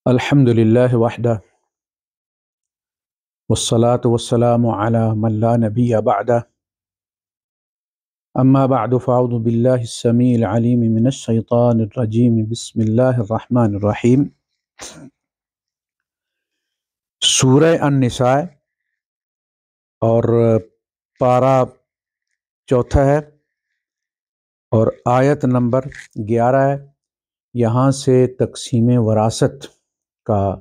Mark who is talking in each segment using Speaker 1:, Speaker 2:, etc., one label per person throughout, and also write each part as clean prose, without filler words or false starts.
Speaker 1: الحمد للہ وحدہ والصلاة والسلام علی من لا نبی بعدہ اما بعد فاعوذ باللہ السمیع العلیم من الشیطان الرجیم بسم اللہ الرحمن الرحیم۔ سورہ النساء اور پارہ چوتھا ہے اور آیت نمبر 11 ہے۔ یہاں سے تقسیم وراثت کا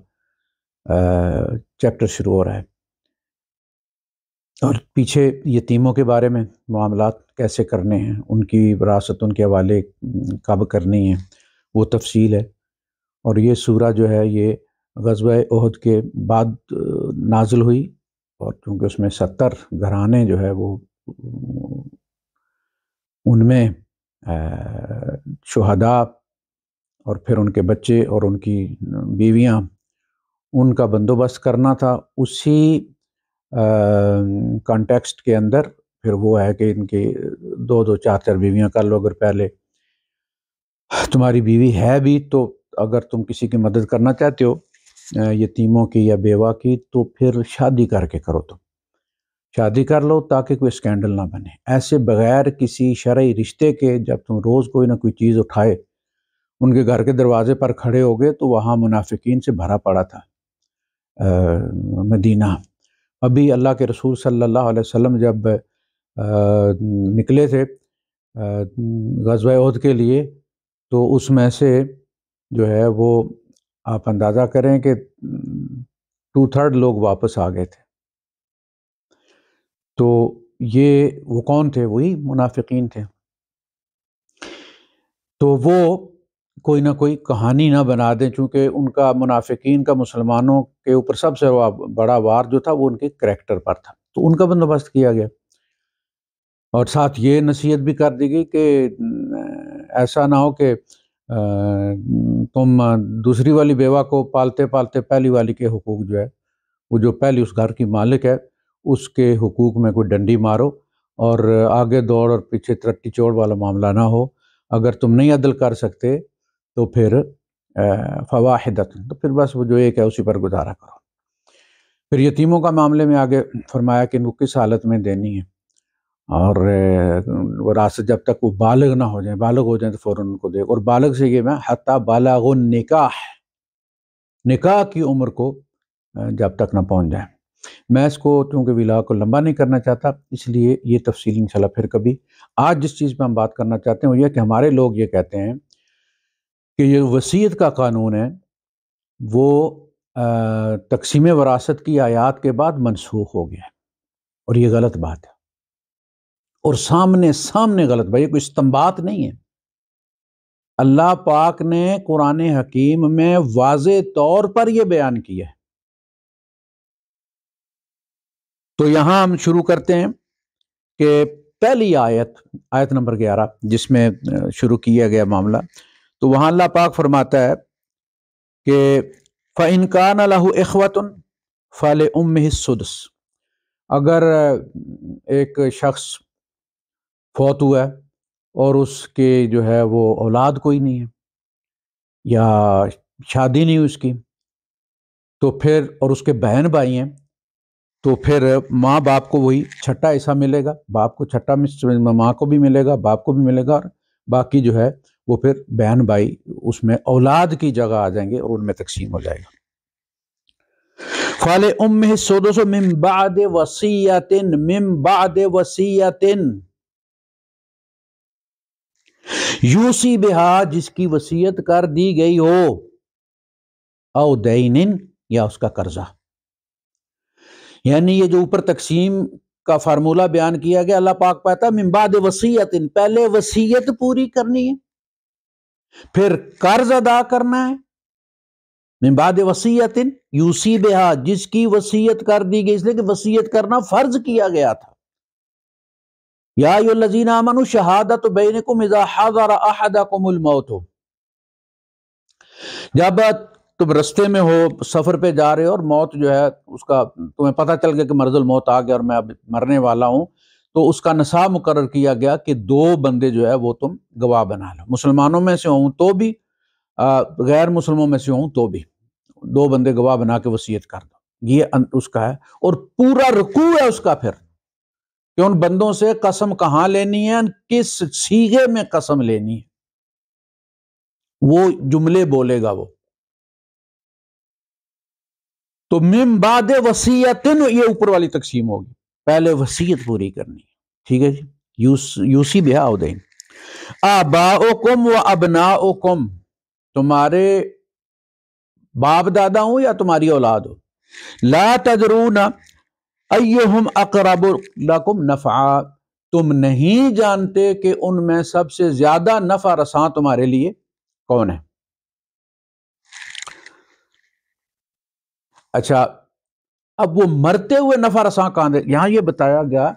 Speaker 1: چیپٹر شروع ہو رہا ہے اور پیچھے یتیموں کے بارے میں معاملات کیسے کرنے ہیں، ان کی وراثت ان کے حوالے کب کرنی ہے، وہ تفصیل ہے۔ اور یہ سورہ جو ہے یہ غزوہ احد کے بعد نازل ہوئی، اور چونکہ اس میں 70 گھرانے جو ہے وہ ان میں شہداء اور پھر ان کے بچے اور ان کی بیویاں، ان کا بندوبست کرنا تھا۔ اسی کانٹیکسٹ کے اندر پھر وہ ہے کہ ان کی 2 4 بیویاں کر لو۔ اگر پہلے تمہاری بیوی ہے بھی تو اگر تم کسی کی مدد کرنا چاہتے ہو یتیموں کی یا بیوہ کی، تو پھر شادی کر کے کرو، تم شادی کر لو تاکہ کوئی اسکینڈل نہ بنے۔ ایسے بغیر کسی شرعی رشتے کے جب تم روز کوئی نہ کوئی چیز اٹھائے ان کے گھر کے دروازے پر کھڑے ہو گئے تو وہاں منافقین سے بھرا پڑا تھا مدینہ۔ ابھی اللہ کے رسول صلی اللہ علیہ وسلم جب نکلے تھے غزوہ احد کے لیے، تو اس میں سے جو ہے وہ آپ اندازہ کریں کہ 2/3 لوگ واپس آ گئے تھے۔ تو یہ وہ کون تھے؟ وہی منافقین تھے۔ تو وہ کوئی نہ کوئی کہانی نہ بنا دیں، چونکہ ان کا منافقین کا مسلمانوں کے اوپر سب سے بڑا وار جو تھا وہ ان کے کریکٹر پر تھا، تو ان کا بندوبست کیا گیا۔ اور ساتھ یہ نصیحت بھی کر دی گئی کہ ایسا نہ ہو کہ تم دوسری والی بیوہ کو پالتے پالتے پہلی والی کے حقوق جو ہے، وہ جو پہلی اس گھر کی مالک ہے، اس کے حقوق میں کوئی ڈنڈی مارو اور آگے دوڑ اور پیچھے ترٹی چوڑ والا معاملہ نہ ہو۔ اگر تم نہیں عدل کر سکتے تو پھر فواحدت، تو پھر بس وہ جو ایک ہے اسی پر گزارا کرو۔ پھر یتیموں کا معاملے میں آگے فرمایا کہ ان کو کس حالت میں دینی ہے، اور وراثت جب تک وہ بالغ نہ ہو جائیں، بالغ ہو جائیں تو فوراً ان کو دے۔ اور بالغ سے یہ میں حتی بالغ النکاح، نکاح کی عمر کو جب تک نہ پہنچ جائیں۔ میں اس کو چونکہ ویلاگ کو لمبا نہیں کرنا چاہتا، اس لیے یہ تفصیل انشاءاللہ پھر کبھی۔ آج جس چیز پہ ہم بات کرنا چاہتے ہیں وہ یہ کہ ہمارے لوگ یہ کہتے ہیں کہ یہ وصیت کا قانون ہے وہ تقسیم وراثت کی آیات کے بعد منسوخ ہو گیا ہے، اور یہ غلط بات ہے، اور سامنے غلط بات، یہ کوئی استنباط نہیں ہے۔ اللہ پاک نے قرآن حکیم میں واضح طور پر یہ بیان کیا ہے۔ تو یہاں ہم شروع کرتے ہیں کہ پہلی آیت نمبر 11 جس میں شروع کیا گیا معاملہ، تو وہاں اللہ پاک فرماتا ہے کہ فَإِنْ كَانَ لَهُ إِخْوَةٌ فَلِأُمِّهِ السُّدُسُ، اگر ایک شخص فوت ہوا ہے اور اس کے جو ہے وہ اولاد کوئی نہیں ہے یا شادی نہیں ہوئی اس کی، تو پھر اور اس کے بہن بھائی ہیں، تو پھر ماں باپ کو وہی چھٹا حصہ ملے گا، باپ کو چھٹا، ماں کو بھی ملے گا، باپ کو بھی ملے گا، اور باقی جو ہے وہ پھر بہن بھائی اس میں اولاد کی جگہ آ جائیں گے اور ان میں تقسیم ہو جائے گا۔ فَلِأُمِّهِ السُّدُسُ مِن بَعْدِ وَصِيَّةٍ یوصی بہا، جس کی وصیت کر دی گئی ہو، او دین، یا اس کا قرضہ۔ یعنی یہ جو اوپر تقسیم کا فارمولہ بیان کیا گیا، اللہ پاک کہتا ہے من بعد وصیت، پہلے وصیت پوری کرنی ہے، پھر قرض ادا کرنا ہے۔ من بعد وصیت یوصی بہا، جس کی وصیت کر دی گئی، اس لیے کہ وصیت کرنا فرض کیا گیا تھا۔ یا ایھا الذین آمنوا شہادۃ بینکم اذا حضر احدکم الموت، جب تم رستے میں ہو، سفر پہ جا رہے ہو اور موت جو ہے اس کا تمہیں پتہ چل گیا کہ مرض الموت آ گیا اور میں اب مرنے والا ہوں، تو اس کا نصاب مقرر کیا گیا کہ 2 بندے جو ہے وہ تم گواہ بنا لو، مسلمانوں میں سے ہوں تو بھی، غیر مسلموں میں سے ہوں تو بھی، دو بندے گواہ بنا کے وصیت کر دو، یہ اس کا ہے۔ اور پورا رکوع ہے اس کا پھر کہ ان بندوں سے قسم کہاں لینی ہے، کس صیغے میں قسم لینی ہے، وہ جملے بولے گا وہ۔ تو من بعد وصیت، یہ اوپر والی تقسیم ہوگی، پہلے وصیت پوری کرنی ہے، ٹھیک ہے جی۔ یوسی بہا او دین آباؤکم و ابناؤکم، تمہارے باپ دادا ہوں یا تمہاری اولاد ہو، لا تدرون ایہم اقرب لکم نفعا، تم نہیں جانتے کہ ان میں سب سے زیادہ نفع رساں تمہارے لیے کون ہے۔ اچھا، اب وہ مرتے ہوئے نفع رساں کہاں دے؟ یہاں یہ بتایا گیا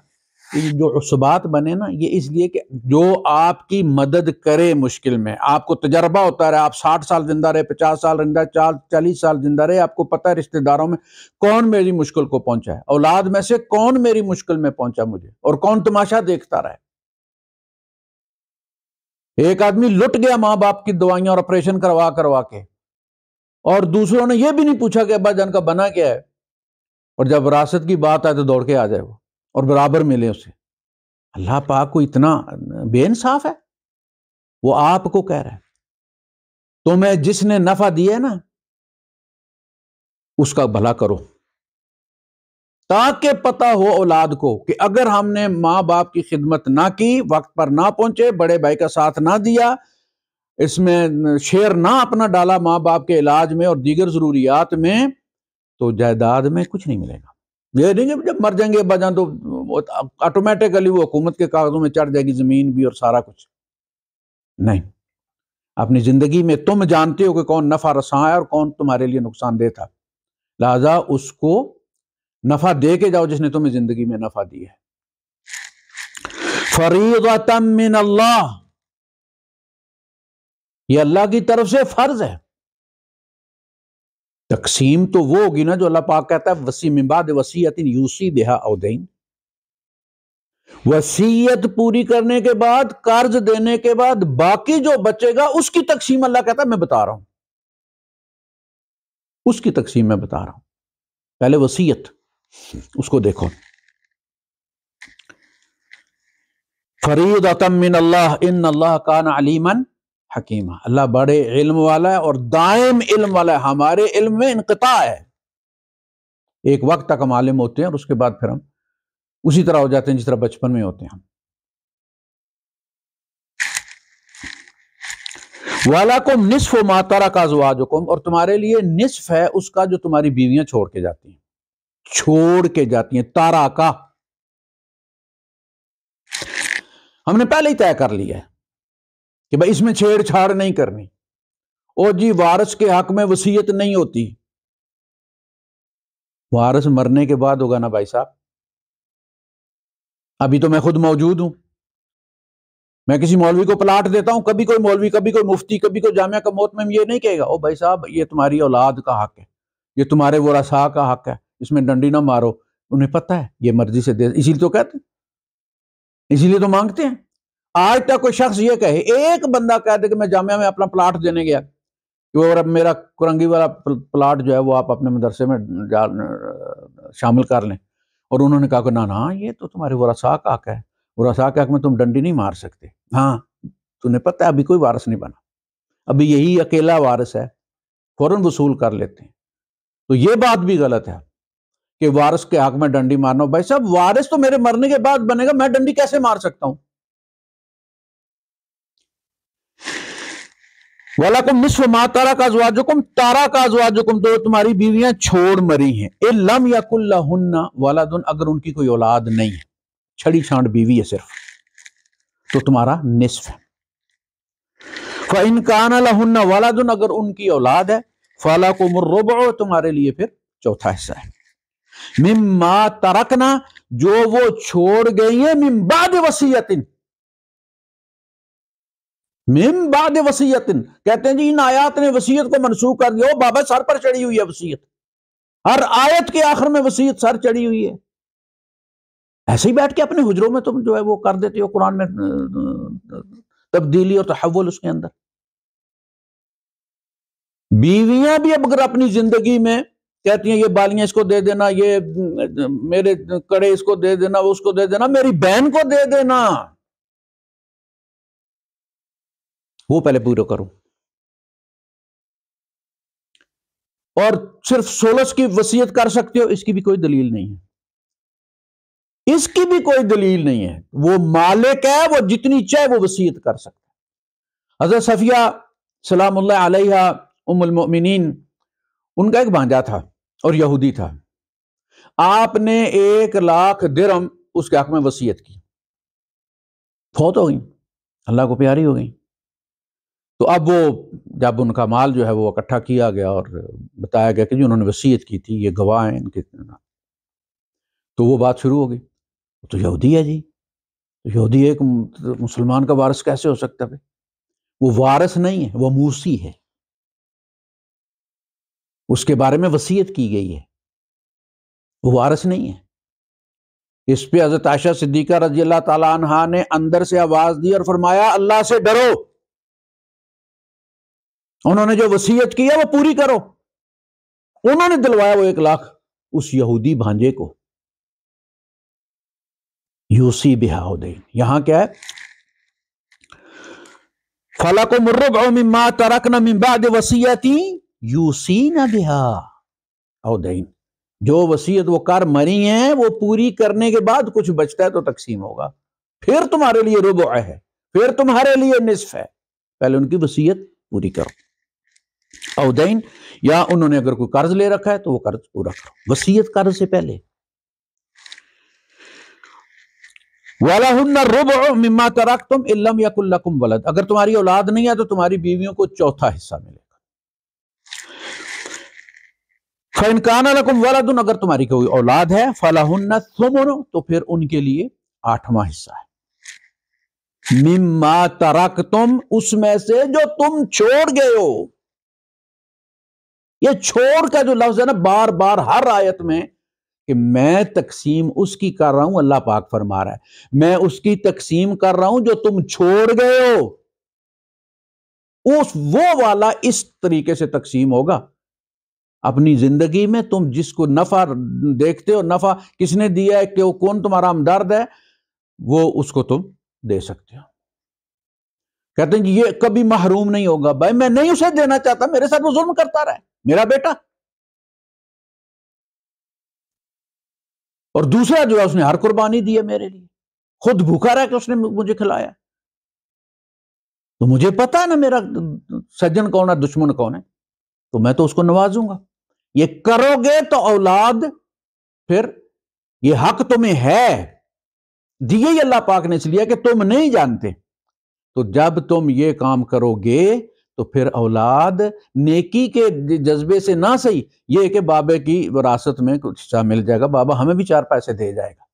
Speaker 1: کہ جو عصبات بنے نا، یہ اس لیے کہ جو آپ کی مدد کرے مشکل میں، آپ کو تجربہ ہوتا رہے، آپ 60 سال زندہ رہے، 50 سال زندہ، 40 سال زندہ رہے، آپ کو پتہ ہے رشتہ داروں میں کون میری مشکل کو پہنچا ہے، اولاد میں سے کون میری مشکل میں پہنچا مجھے، اور کون تماشا دیکھتا رہا ہے۔ ایک آدمی لٹ گیا ماں باپ کی دوائیاں اور آپریشن کروا کے، اور دوسروں نے یہ بھی نہیں پوچھا کہ ابا جان کا بنا کیا ہے، اور جب وراثت کی بات آئے تو دوڑ کے آ جائے وہ اور برابر ملے اسے۔ اللہ پاک کو اتنا بے انصاف ہے، وہ آپ کو کہہ رہا ہے تمہیں جس نے نفع دیا ہے نا اس کا بھلا کرو، تاکہ پتہ ہو اولاد کو کہ اگر ہم نے ماں باپ کی خدمت نہ کی، وقت پر نہ پہنچے، بڑے بھائی کا ساتھ نہ دیا، اس میں شیئر نہ اپنا ڈالا ماں باپ کے علاج میں اور دیگر ضروریات میں، تو جائیداد میں کچھ نہیں ملے گا۔ یہ نہیں کہ جب مر جائیں گے ابا جان تو آٹومیٹکلی وہ حکومت کے کاغذوں میں چڑھ جائے گی زمین بھی اور سارا کچھ، نہیں۔ اپنی زندگی میں تم جانتے ہو کہ کون نفع رساں ہے اور کون تمہارے لیے نقصان دہ تھا، لہذا اس کو نفع دے کے جاؤ جس نے تمہیں زندگی میں نفع دی ہے۔ فریضۃ من اللہ، یہ اللہ کی طرف سے فرض ہے۔ تقسیم تو وہ ہوگی نا جو اللہ پاک کہتا ہے وصی من بعد وصیۃ یوصی بہا او دین، وصیت پوری کرنے کے بعد، قرض دینے کے بعد باقی جو بچے گا اس کی تقسیم اللہ کہتا ہے میں بتا رہا ہوں، اس کی تقسیم میں بتا رہا ہوں۔ پہلے وصیت اس کو دیکھو، فریضۃ من اللہ ان اللہ کان علیما حکیما، اللہ بڑے علم والا ہے اور دائم علم والا ہے، ہمارے علم میں انقطاع ہے، ایک وقت تک ہم عالم ہوتے ہیں اور اس کے بعد پھر ہم اسی طرح ہو جاتے ہیں جس طرح بچپن میں ہوتے ہیں ہم۔ وَلَكُمْ نِصْفُ مَا تَرَكَ أَزْوَاجُكُمْ، اور تمہارے لیے نصف ہے اس کا جو تمہاری بیویاں چھوڑ کے جاتی ہیں، تارا کا ہم نے پہلے ہی طے کر لیا ہے کہ بھائی اس میں چھیڑ چھاڑ نہیں کرنی، اور جی وارث کے حق میں وصیت نہیں ہوتی، وارث مرنے کے بعد ہوگا نا بھائی صاحب، ابھی تو میں خود موجود ہوں، میں کسی مولوی کو پلاٹ دیتا ہوں، کبھی کوئی مولوی، کبھی کوئی مفتی، کبھی کوئی جامعہ کا محتمم یہ نہیں کہے گا او بھائی صاحب یہ تمہاری اولاد کا حق ہے، یہ تمہارے ورثاء کا حق ہے، اس میں ڈنڈی نہ مارو، انہیں پتہ ہے یہ مرضی سے دے، اسی لیے تو کہتے ہیں، اسی لیے تو مانگتے ہیں۔ آج تک کوئی شخص یہ کہے، ایک بندہ کہہ دے کہ میں جامعہ میں اپنا پلاٹ دینے گیا کہ اب میرا کرنگی والا پلاٹ جو ہے وہ آپ اپنے مدرسے میں شامل کر لیں، اور انہوں نے کہا کہ نہ یہ تو تمہارے ورثاء کا حق ہے، ورثاء کے حق میں تم ڈنڈی نہیں مار سکتے، ہاں تمہیں پتہ ہے ابھی کوئی وارث نہیں بنا، ابھی یہی اکیلا وارث ہے، فوراً وصول کر لیتے ہیں۔ تو یہ بات بھی غلط ہے کہ وارث کے حق میں ڈنڈی مارنا، بھائی صاحب وارث تو میرے مرنے کے بعد بنے گا، میں ڈنڈی کیسے مار سکتا ہوں؟ وَلَكُمْ نِصْفُ مَا تَرَكَ أَزْوَاجُكُمْ، تَرَكَ أَزْوَاجُكُمْ تو تمہاری بیویاں چھوڑ مری ہیں، إِن لَمْ يَكُن لَهُنَّ وَلَدٌ، اگر ان کی کوئی اولاد نہیں ہے، چھڑی چھانٹ بیوی ہے صرف، تو تمہارا نصف ہے۔ فَإِن كَانَ لَهُنَّ وَلَدٌ، اگر ان کی اولاد ہے، فَلَكُمُ الرُّبُعُ، تمہارے لیے پھر چوتھا حصہ ہے، مِمَّا تَرَكْنَا، جو وہ چھوڑ گئی ہیں، مِن بَعْدِ وَصِيَّةٍ، من بعد وصیت، کہتے ہیں جی ان آیات نے وصیت کو منسوخ کر دیا، بابا سر پر چڑھی ہوئی ہے وصیت، ہر آیت کے آخر میں وصیت سر چڑھی ہوئی ہے، ایسے ہی بیٹھ کے اپنے حجروں میں تم جو ہے وہ کر دیتے ہو قرآن میں تبدیلی اور تحول اس کے اندر۔ بیویاں بھی اب اگر اپنی زندگی میں کہتی ہیں یہ بالیاں اس کو دے دینا، یہ میرے کڑے اس کو دے دینا، اس کو دے دینا، میری بہن کو دے دینا، وہ پہلے پورا کرو. اور صرف 16 کی وصیت کر سکتے ہو، اس کی بھی کوئی دلیل نہیں ہے، اس کی بھی کوئی دلیل نہیں ہے. وہ مالک ہے، وہ جتنی چاہے وہ وصیت کر سکتا ہے. حضرت صفیہ سلام اللہ علیہا ام المؤمنین، ان کا ایک بھانجا تھا اور یہودی تھا. آپ نے 1,00,000 درہم اس کے حق میں وصیت کی، فوت ہو گئی، اللہ کو پیاری ہو گئی. تو اب وہ جب ان کا مال جو ہے وہ اکٹھا کیا گیا اور بتایا گیا کہ جی انہوں نے وصیت کی تھی، یہ گواہ ہیں ان کے، تو وہ بات شروع ہو گئی. تو یہودی ہے جی، یہودی ایک مسلمان کا وارث کیسے ہو سکتا ہے؟ وہ وارث نہیں ہے، وہ موسی ہے، اس کے بارے میں وصیت کی گئی ہے، وہ وارث نہیں ہے. اس پہ حضرت عائشہ صدیقہ رضی اللہ تعالیٰ عنہا نے اندر سے آواز دی اور فرمایا اللہ سے ڈرو، انہوں نے جو وصیت کی ہے وہ پوری کرو. انہوں نے دلوایا وہ 1,00,000 اس یہودی بھانجے کو. یوسی بہا دین، یہاں کیا ہے؟ فَلَكُمُ الرُّبُعُ مِمَّا تَرَكْنَ مِن بَعْدِ وَصِيَّةٍ يُوصِينَ بِهَا اَوْ دَيْنٍ. جو وصیت وہ کر مری ہیں وہ پوری کرنے کے بعد کچھ بچتا ہے تو تقسیم ہوگا، پھر تمہارے لیے ربع ہے، پھر تمہارے لیے نصف ہے. پہلے ان کی وصیت پوری کرو. او دین، یا انہوں نے اگر کوئی قرض لے رکھا ہے تو وہ قرض پورا کرو، وصیت قرض سے پہلے. وَلَهُنَّ الرُّبُعُ مِمَّا تَرَكْتُمْ إِن لَّمْ يَكُن لَّكُمْ وَلَدٌ. اگر تمہاری اولاد نہیں ہے تو تمہاری بیویوں کو چوتھا حصہ ملے گا. فَإِن كَانَ لَكُمْ وَلَدٌ، اگر تمہاری کوئی اولاد ہے، فَلَهُنَّ الثُّمُنُ، تو پھر ان کے لیے 8واں حصہ ہے. مِمَّا تَرَكْتُمْ، اس میں سے جو تم چھوڑ گئے ہو. یہ چھوڑ کا جو لفظ ہے نا بار بار ہر آیت میں، کہ میں تقسیم اس کی کر رہا ہوں، اللہ پاک فرما رہا ہے میں اس کی تقسیم کر رہا ہوں جو تم چھوڑ گئے ہو، وہ والا اس طریقے سے تقسیم ہوگا. اپنی زندگی میں تم جس کو نفع دیکھتے ہو، نفع کس نے دیا ہے، کہ کون تمہارا ہمدرد ہے، وہ اس کو تم دے سکتے ہو. کہتے ہیں یہ کبھی محروم نہیں ہوگا. بھائی میں نہیں اسے دینا چاہتا، میرے ساتھ وہ ظلم کرتا رہا ہے، میرا بیٹا. اور دوسرا جو ہے اس نے ہر قربانی دی ہے میرے لیے، خود بھوکا رہ کے اس نے مجھے کھلایا. تو مجھے پتا ہے نا میرا سجن کون ہے، دشمن کون ہے، تو میں تو اس کو نوازوں گا. یہ کرو گے تو اولاد، پھر یہ حق تمہیں ہے، دیے ہی اللہ پاک نے اس لیے کہ تم نہیں جانتے. تو جب تم یہ کام کرو گے تو پھر اولاد نیکی کے جذبے سے نہ صحیح، یہ کہ بابے کی وراثت میں کچھ حصہ مل جائے گا، بابا ہمیں بھی 4 پیسے دے جائے گا.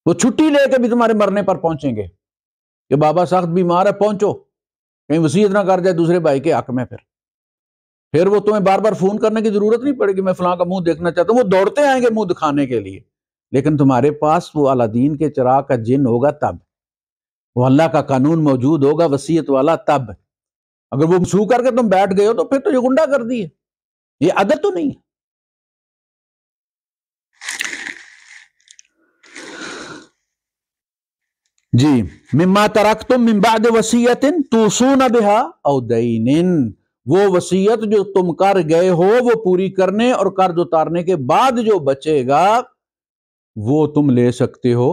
Speaker 1: وہ چھٹی لے کے بھی تمہارے مرنے پر پہنچیں گے کہ بابا سخت بیمار ہے، پہنچو، کہیں وصیت نہ کر جائے دوسرے بھائی کے حق میں. پھر وہ تمہیں بار بار فون کرنے کی ضرورت نہیں پڑے گی میں فلاں کا منہ دیکھنا چاہتا ہوں، وہ دوڑتے آئیں گے منہ دکھانے کے لیے. لیکن تمہارے پاس وہ الادین کے چراغ کا جن ہوگا تب، وہ اللہ کا قانون موجود ہوگا وصیت والا تب. اگر وہ مسو کر کے تم بیٹھ گئے ہو تو پھر تو یہ گنڈا کر دی ہے، یہ عادت تو نہیں ہے. جی، مما ترکتم من بعد وصیت توصون بها او دین، وہ وصیت جو تم کر گئے ہو وہ پوری کرنے اور قرض اتارنے کے بعد جو بچے گا وہ تم لے سکتے ہو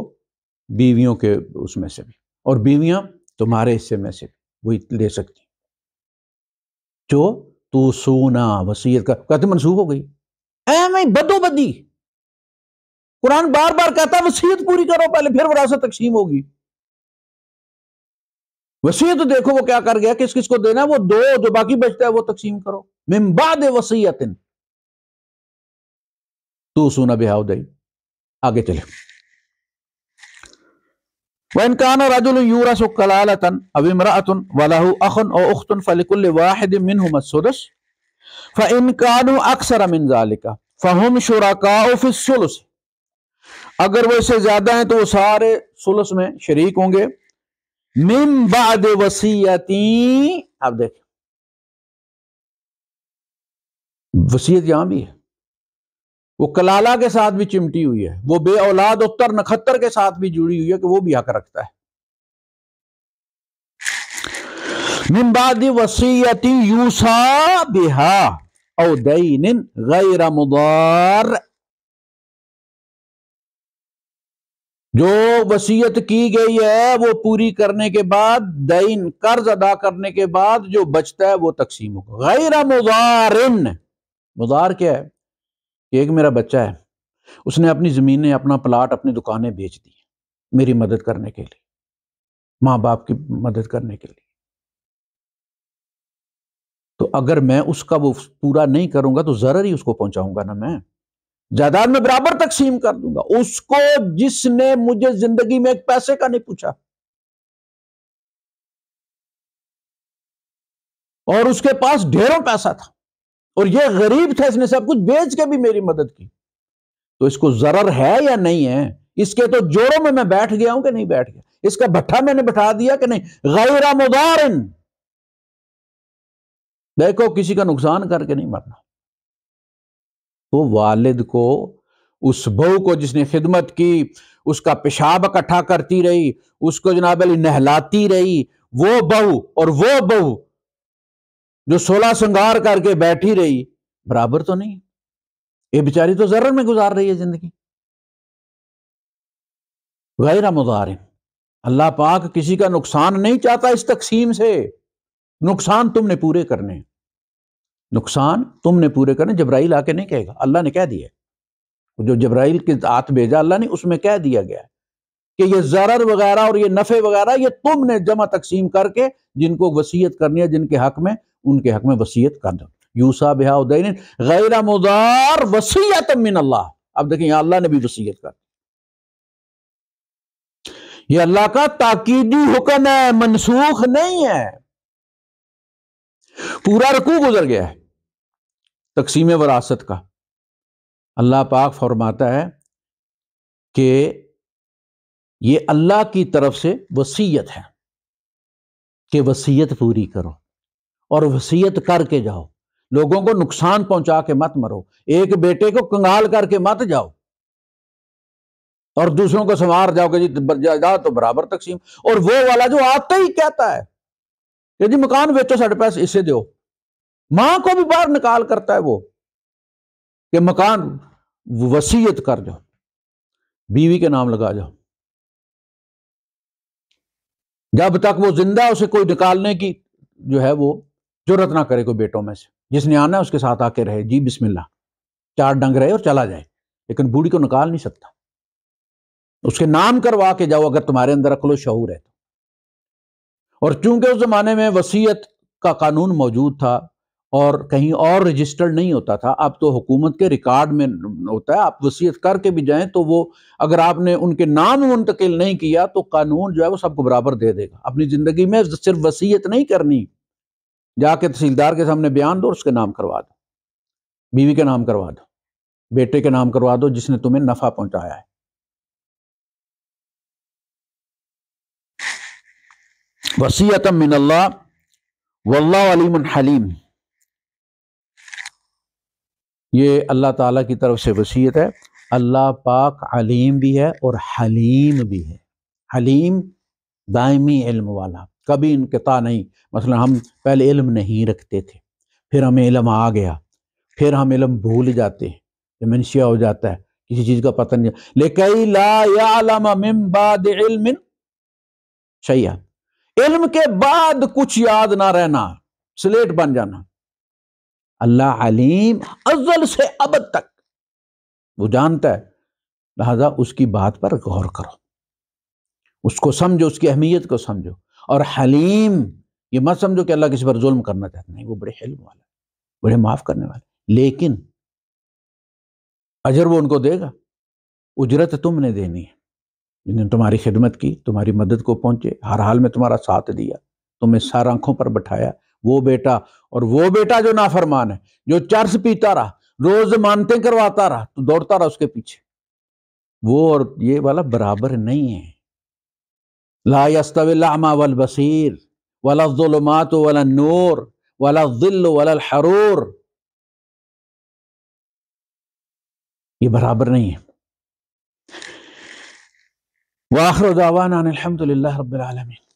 Speaker 1: بیویوں کے اس میں سے بھی، اور بیویاں تمہارے حصے میں سے بھی وہی لے سکتی جو توصونا وصیت کا. کہتے منسوخ ہو گئی، میں بدو بدی. قرآن بار بار کہتا ہے وصیت پوری کرو پہلے، پھر وراثت تقسیم ہوگی. وصیت دیکھو وہ کیا کر گیا، کس کس کو دینا، وہ 2 جو باقی بچتا ہے وہ تقسیم کرو. من بعد وصیت توصون بها او دین. آگے چلے. وَإِن كَانَ رَجُلٌ يُورَثُ كَلَالَةً أَوْ امْرَأَةٌ وَلَهُ أَخٌ أَوْ أُخْتٌ فَلِكُلِّ وَاحِدٍ مِّنْهُمَا السُّدُسُ فَإِن كَانُوا أَكْثَرَ مِنْ ذَلِكَ فَهُمْ شُرَكَاءُ فِي الثُّلُثِ. اگر وہ اس سے زیادہ ہیں تو وہ سارے ثلث میں شریک ہوں گے. من بعد وصیتی، اب دیکھ وصیت یہاں بھی ہے، وہ کلالہ کے ساتھ بھی چمٹی ہوئی ہے، وہ بے اولاد اتر نکھتر کے ساتھ بھی جڑی ہوئی ہے کہ وہ بھی حق رکھتا ہے۔ من بعد وصیت یوصی بہا او دین غیر مضار، جو وصیت کی گئی ہے وہ پوری کرنے کے بعد، دین قرض ادا کرنے کے بعد جو بچتا ہے وہ تقسیم ہوگا، غیر مضار۔ مضار کیا ہے؟ کہ ایک میرا بچہ ہے، اس نے اپنی زمینیں، اپنا پلاٹ، اپنی دکانیں بیچ دی میری مدد کرنے کے لیے، ماں باپ کی مدد کرنے کے لیے، تو اگر میں اس کا وہ پورا نہیں کروں گا تو ضرر ہی اس کو پہنچاؤں گا نا، میں جائیداد میں برابر تقسیم کر دوں گا اس کو جس نے مجھے زندگی میں ایک پیسے کا نہیں پوچھا، اور اس کے پاس ڈھیروں پیسہ تھا، اور یہ غریب تھا، اس نے سب کچھ بیچ کے بھی میری مدد کی، تو اس کو ضرر ہے یا نہیں ہے؟ اس کے تو جوڑوں میں بیٹھ گیا ہوں کہ نہیں بیٹھ گیا؟ اس کا بھٹھا میں نے بٹھا دیا کہ نہیں؟ غیر مضار، دیکھو کسی کا نقصان کر کے نہیں مرنا۔ تو والد کو، اس بہو کو جس نے خدمت کی، اس کا پیشاب اکٹھا کرتی رہی، اس کو جناب علی نہلاتی رہی، وہ بہو اور وہ بہو جو 16 سنگار کر کے بیٹھی رہی، برابر تو نہیں؟ یہ بیچاری تو ضرر میں گزار رہی ہے زندگی۔ غیر مضار، اللہ پاک کسی کا نقصان نہیں چاہتا اس تقسیم سے، نقصان تم نے پورے کرنے، نقصان تم نے پورے کرنے۔ جبرائیل آ کے نہیں کہے گا، اللہ نے کہہ دیا ہے، جو جبرائیل کے ہاتھ بھیجا اللہ نے، اس میں کہہ دیا گیا ہے کہ یہ ضرر وغیرہ اور یہ نفع وغیرہ یہ تم نے جمع تقسیم کر کے جن کو وصیت کرنی ہے، جن کے حق میں، ان کے حق میں وصیت کر دو۔ یوصی بہا او دین غیر مضار وصیۃ من اللہ۔ اب دیکھیں یہاں اللہ نے بھی وصیت کر، یہ اللہ کا تاکیدی حکم ہے، منسوخ نہیں ہے۔ پورا رکوع گزر گیا ہے تقسیم وراثت کا، اللہ پاک فرماتا ہے کہ یہ اللہ کی طرف سے وصیت ہے کہ وصیت پوری کرو اور وصیت کر کے جاؤ، لوگوں کو نقصان پہنچا کے مت مرو، ایک بیٹے کو کنگال کر کے مت جاؤ اور دوسروں کو سنوار جاؤ کہ جی جاؤ تو برابر تقسیم، اور وہ والا جو آتا ہی کہتا ہے کہ جی مکان بیچو، ساڑھے پیسے اسے دیو، ماں کو بھی باہر نکال کرتا ہے وہ کہ مکان وصیت کر جاؤ، بیوی کے نام لگا جاؤ، جب تک وہ زندہ اسے کوئی نکالنے کی جو ہے وہ جرت نہ کرے، کوئی بیٹوں میں سے جس نے آنا ہے اس کے ساتھ آ کے رہے، جی بسم اللہ، 4 ڈنگ رہے اور چلا جائے، لیکن بوڑھی کو نکال نہیں سکتا، اس کے نام کروا کے جاؤ اگر تمہارے اندر عقل و شعور ہے۔ اور چونکہ اس زمانے میں وصیت کا قانون موجود تھا اور کہیں اور رجسٹرڈ نہیں ہوتا تھا، اب تو حکومت کے ریکارڈ میں ہوتا ہے، آپ وصیت کر کے بھی جائیں تو وہ اگر آپ نے ان کے نام منتقل نہیں کیا تو قانون جو ہے وہ سب کو برابر دے دے گا۔ اپنی زندگی میں صرف وصیت نہیں کرنی، جا کے تحصیلدار کے سامنے بیان دو، اس کے نام کروا دو، بیوی کے نام کروا دو، بیٹے کے نام کروا دو جس نے تمہیں نفع پہنچایا ہے۔ وصیۃ من اللہ واللہ علیم حلیم، یہ اللہ تعالیٰ کی طرف سے وصیت ہے۔ اللہ پاک علیم بھی ہے اور حلیم بھی ہے۔ حلیم دائمی علم والا، کبھی انقطاع نہیں۔ مثلا ہم پہلے علم نہیں رکھتے تھے، پھر ہمیں علم آ گیا، پھر ہم علم بھول جاتے ہیں، ڈیمنشیا ہو جاتا ہے، کسی چیز کا پتہ نہیں، لِكَيْ لَا يَعْلَمَ مِن بَعْدِ عِلْمٍ شَيْئًا، علم کے بعد کچھ یاد نہ رہنا، سلیٹ بن جانا۔ اللہ علیم ازل سے ابد تک وہ جانتا ہے، لہذا اس کی بات پر غور کرو، اس کو سمجھو، اس کی اہمیت کو سمجھو۔ اور حلیم یہ مت سمجھو کہ اللہ کسی پر ظلم کرنا چاہتا، نہیں، وہ بڑے حلم والا ہے، بڑے معاف کرنے والے، لیکن اجر وہ ان کو دے گا، اجرت تم نے دینی ہے، جنہوں نے تمہاری خدمت کی، تمہاری مدد کو پہنچے، ہر حال میں تمہارا ساتھ دیا، تمہیں سر آنکھوں پر بٹھایا، وہ بیٹا اور وہ بیٹا جو نافرمان ہے، جو چرس پیتا رہا، روز مانتے کرواتا رہا، تو دوڑتا رہا اس کے پیچھے، وہ اور یہ والا برابر نہیں ہے۔ لا يستوي الاعمى والبصير ولا الظلمات ولا النور ولا الظل ولا الحرور، یہ برابر نہیں ہے۔ وآخر دعوانا ان الحمد للہ رب العالمین۔